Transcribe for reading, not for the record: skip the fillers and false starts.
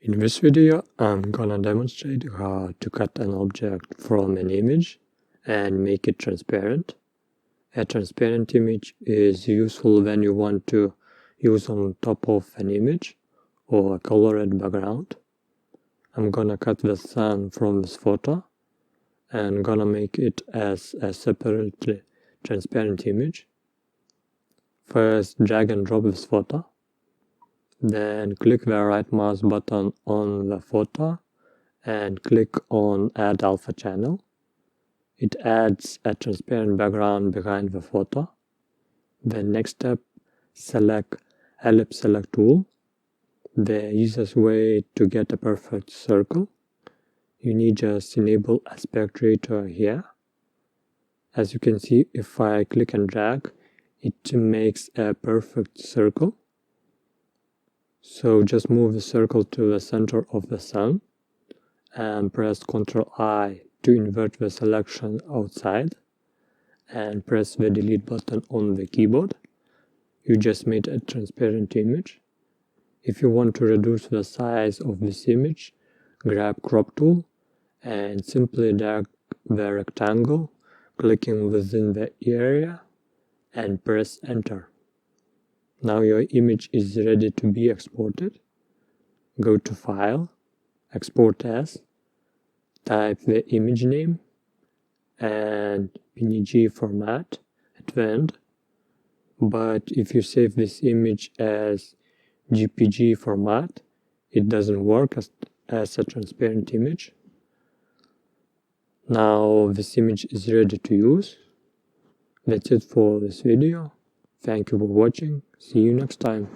In this video, I'm gonna demonstrate how to cut an object from an image and make it transparent. A transparent image is useful when you want to use on top of an image or a colored background. I'm gonna cut the sun from this photo and gonna make it as a separately transparent image. First, drag and drop this photo. Then click the right mouse button on the photo and click on Add Alpha Channel. It adds a transparent background behind the photo. The next step, select Ellipse Select Tool, the easiest way to get a perfect circle. You need just enable aspect ratio here. As you can see, if I click and drag, it makes a perfect circle. So just move the circle to the center of the sun and press Ctrl I to invert the selection outside and press the delete button on the keyboard. You just made a transparent image. If you want to reduce the size of this image, grab Crop tool and simply drag the rectangle, clicking within the area and press Enter. Now your image is ready to be exported. Go to File, Export As, type the image name and PNG format at the end. But if you save this image as JPG format, it doesn't work as a transparent image. Now this image is ready to use. That's it for this video. Thank you for watching. See you next time.